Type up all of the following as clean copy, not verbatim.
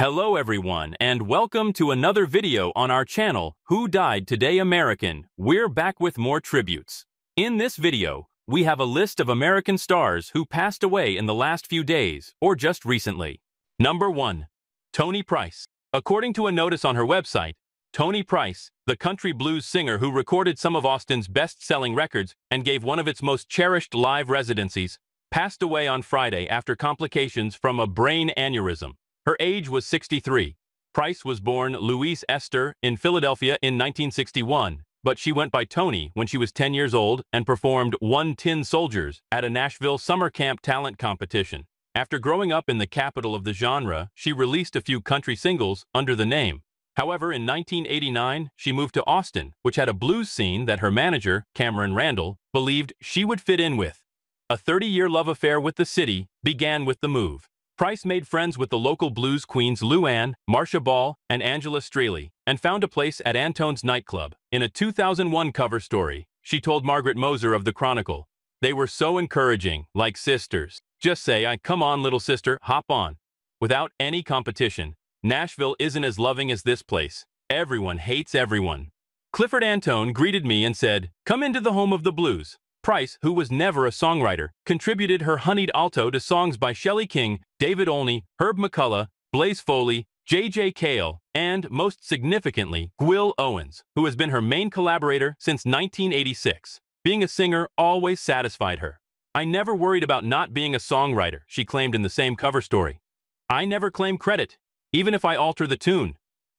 Hello everyone, and welcome to another video on our channel, Who Died Today American? We're back with more tributes. In this video, we have a list of American stars who passed away in the last few days, or just recently. Number 1. Toni Price. According to a notice on her website, Toni Price, the country blues singer who recorded some of Austin's best-selling records and gave one of its most cherished live residencies, passed away on Friday after complications from a brain aneurysm. Her age was 63. Price was born Louise Esther in Philadelphia in 1961, but she went by Toni when she was 10 years old and performed One Tin Soldiers at a Nashville summer camp talent competition. After growing up in the capital of the genre, she released a few country singles under the name. However, in 1989, she moved to Austin, which had a blues scene that her manager, Cameron Randall, believed she would fit in with. A 30-year love affair with the city began with the move. Price made friends with the local blues queens Lou Ann, Marcia Ball, and Angela Streley, and found a place at Antone's nightclub. In a 2001 cover story, she told Margaret Moser of the Chronicle, "They were so encouraging, like sisters. Just say, come on, little sister, hop on." Without any competition, Nashville isn't as loving as this place. Everyone hates everyone. Clifford Antone greeted me and said, "Come into the home of the blues." Price, who was never a songwriter, contributed her honeyed alto to songs by Shelley King, David Olney, Herb McCullough, Blaze Foley, J.J. Cale, and, most significantly, Gwyl Owens, who has been her main collaborator since 1986. Being a singer always satisfied her. "I never worried about not being a songwriter," she claimed in the same cover story. "I never claim credit, even if I alter the tune.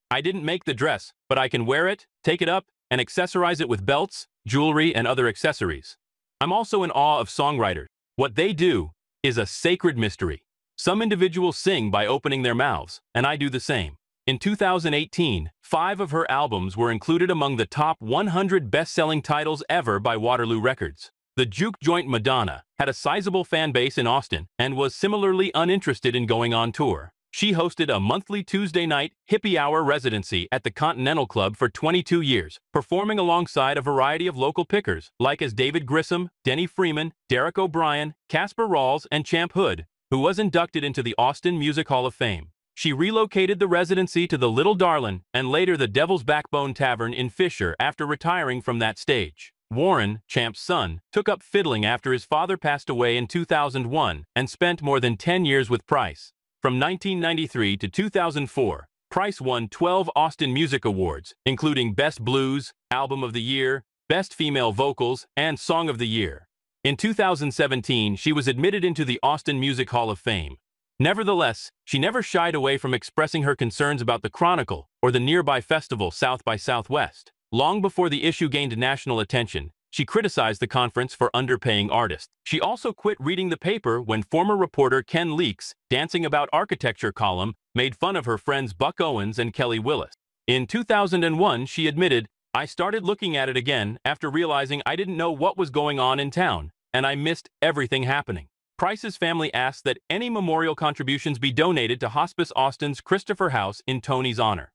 I didn't make the dress, but I can wear it, take it up, and accessorize it with belts, jewelry, and other accessories. I'm also in awe of songwriters. What they do is a sacred mystery. Some individuals sing by opening their mouths, and I do the same." In 2018, 5 of her albums were included among the top 100 best-selling titles ever by Waterloo Records. The juke joint Madonna had a sizable fan base in Austin and was similarly uninterested in going on tour. She hosted a monthly Tuesday night hippie hour residency at the Continental Club for 22 years, performing alongside a variety of local pickers, like as David Grissom, Denny Freeman, Derek O'Brien, Casper Rawls, and Champ Hood, who was inducted into the Austin Music Hall of Fame. She relocated the residency to the Little Darlin' and later the Devil's Backbone Tavern in Fisher after retiring from that stage. Warren, Champ's son, took up fiddling after his father passed away in 2001 and spent more than 10 years with Price. From 1993 to 2004, Price won 12 Austin Music Awards, including Best Blues, Album of the Year, Best Female Vocals, and Song of the Year. In 2017, she was admitted into the Austin Music Hall of Fame. Nevertheless, she never shied away from expressing her concerns about the Chronicle or the nearby festival South by Southwest. Long before the issue gained national attention, she criticized the conference for underpaying artists. She also quit reading the paper when former reporter Ken Leak's Dancing About Architecture column made fun of her friends Buck Owens and Kelly Willis. In 2001, she admitted, "I started looking at it again after realizing I didn't know what was going on in town, and I missed everything happening." Price's family asked that any memorial contributions be donated to Hospice Austin's Christopher House in Toni's honor.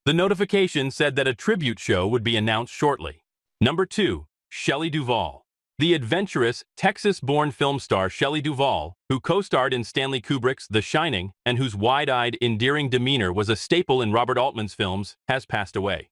The notification said that a tribute show would be announced shortly. Number 2. Shelley Duvall. The adventurous, Texas-born film star Shelley Duvall, who co-starred in Stanley Kubrick's The Shining and whose wide-eyed, endearing demeanor was a staple in Robert Altman's films, has passed away.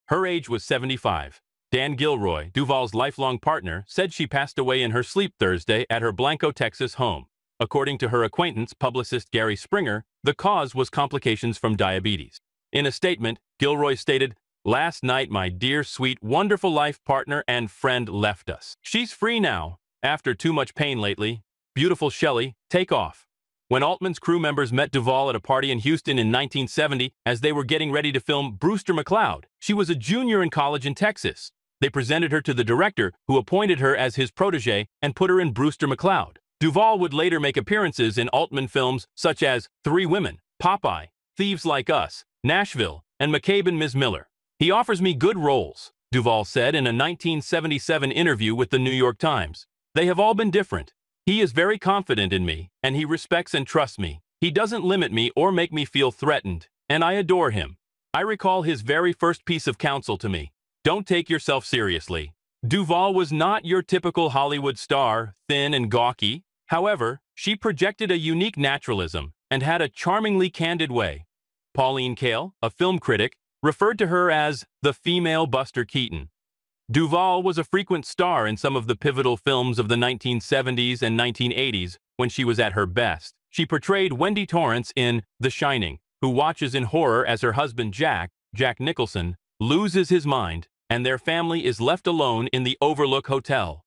Her age was 75. Dan Gilroy, Duvall's lifelong partner, said she passed away in her sleep Thursday at her Blanco, Texas home. According to her acquaintance, publicist Gary Springer, the cause was complications from diabetes. In a statement, Gilroy stated, "Last night, my dear, sweet, wonderful life partner and friend left us. She's free now. After too much pain lately. Beautiful Shelley, take off." When Altman's crew members met Duvall at a party in Houston in 1970 as they were getting ready to film Brewster McCloud, she was a junior in college in Texas. They presented her to the director, who appointed her as his protege and put her in Brewster McCloud. Duvall would later make appearances in Altman films such as 3 Women, Popeye, Thieves Like Us, Nashville, and McCabe and Ms. Miller. "He offers me good roles," Duvall said in a 1977 interview with the New York Times. "They have all been different. He is very confident in me, and he respects and trusts me. He doesn't limit me or make me feel threatened, and I adore him. I recall his very first piece of counsel to me: don't take yourself seriously." Duvall was not your typical Hollywood star, thin and gawky. However, she projected a unique naturalism and had a charmingly candid way. Pauline Kael, a film critic, referred to her as the female Buster Keaton. Duvall was a frequent star in some of the pivotal films of the 1970s and 1980s when she was at her best. She portrayed Wendy Torrance in The Shining, who watches in horror as her husband Jack Nicholson, loses his mind, and their family is left alone in the Overlook Hotel.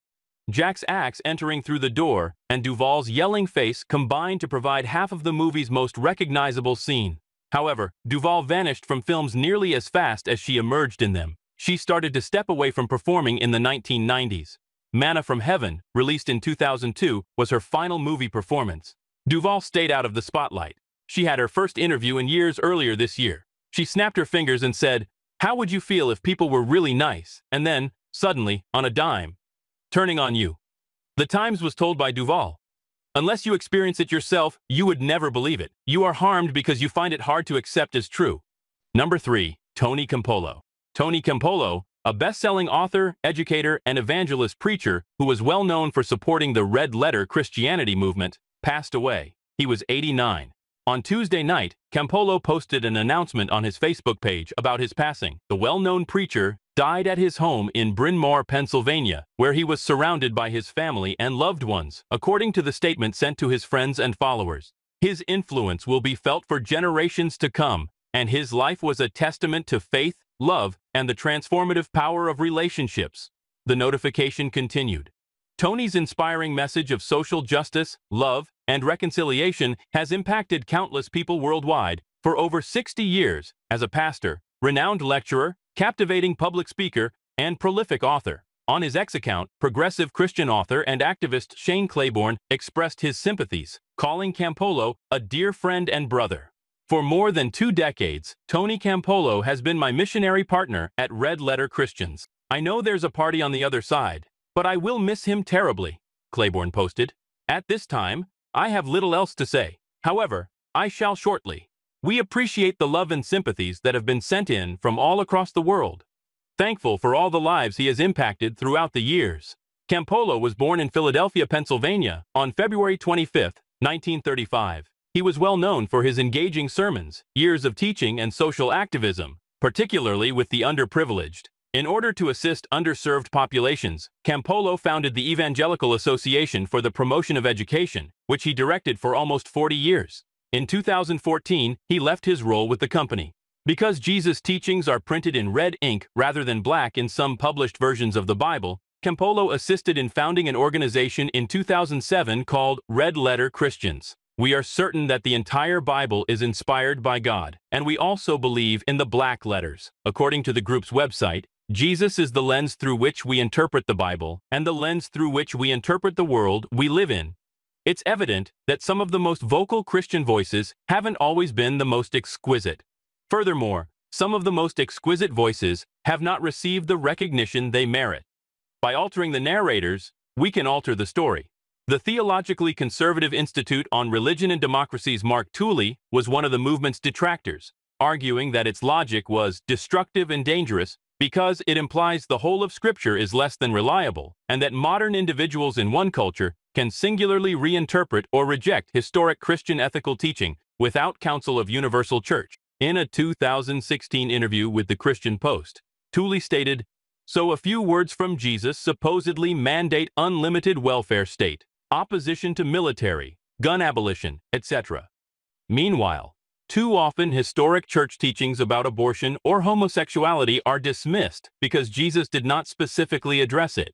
Jack's axe entering through the door and Duvall's yelling face combined to provide half of the movie's most recognizable scene. However, Duvall vanished from films nearly as fast as she emerged in them. She started to step away from performing in the 1990s. Manna from Heaven, released in 2002, was her final movie performance. Duvall stayed out of the spotlight. She had her first interview in years earlier this year. She snapped her fingers and said, "How would you feel if people were really nice, and then, suddenly, on a dime, turning on you?" The Times was told by Duvall, "Unless you experience it yourself, you would never believe it. You are harmed because you find it hard to accept as true." Number 3. Tony Campolo. Tony Campolo, a best-selling author, educator, and evangelist preacher who was well known for supporting the Red Letter Christianity movement, passed away. He was 89. On Tuesday night, Campolo posted an announcement on his Facebook page about his passing. The well-known preacher died at his home in Bryn Mawr, Pennsylvania, where he was surrounded by his family and loved ones, according to the statement sent to his friends and followers. His influence will be felt for generations to come, and his life was a testament to faith, love, and the transformative power of relationships. The notification continued. Tony's inspiring message of social justice, love, and reconciliation has impacted countless people worldwide. For over 60 years, as a pastor, renowned lecturer, captivating public speaker, and prolific author. On his X account, progressive Christian author and activist Shane Claiborne expressed his sympathies, calling Campolo a dear friend and brother. For more than 2 decades, Tony Campolo has been my missionary partner at Red Letter Christians. I know there's a party on the other side, but I will miss him terribly, Claiborne posted. At this time, I have little else to say. However, I shall shortly. We appreciate the love and sympathies that have been sent in from all across the world. Thankful for all the lives he has impacted throughout the years. Campolo was born in Philadelphia, Pennsylvania, on February 25, 1935. He was well known for his engaging sermons, years of teaching, and social activism, particularly with the underprivileged. In order to assist underserved populations, Campolo founded the Evangelical Association for the Promotion of Education, which he directed for almost 40 years. In 2014, he left his role with the company. Because Jesus' teachings are printed in red ink rather than black in some published versions of the Bible, Campolo assisted in founding an organization in 2007 called Red Letter Christians. We are certain that the entire Bible is inspired by God, and we also believe in the black letters. According to the group's website, Jesus is the lens through which we interpret the Bible and the lens through which we interpret the world we live in. It's evident that some of the most vocal Christian voices haven't always been the most exquisite. Furthermore, some of the most exquisite voices have not received the recognition they merit. By altering the narrators, we can alter the story. The Theologically Conservative Institute on Religion and Democracy's Mark Tooley was one of the movement's detractors, arguing that its logic was destructive and dangerous because it implies the whole of Scripture is less than reliable, and that modern individuals in one culture can singularly reinterpret or reject historic Christian ethical teaching without counsel of universal church. In a 2016 interview with the Christian Post, Tooley stated, "So a few words from Jesus supposedly mandate unlimited welfare state, opposition to military, gun abolition, etc. Meanwhile, too often historic church teachings about abortion or homosexuality are dismissed because Jesus did not specifically address it.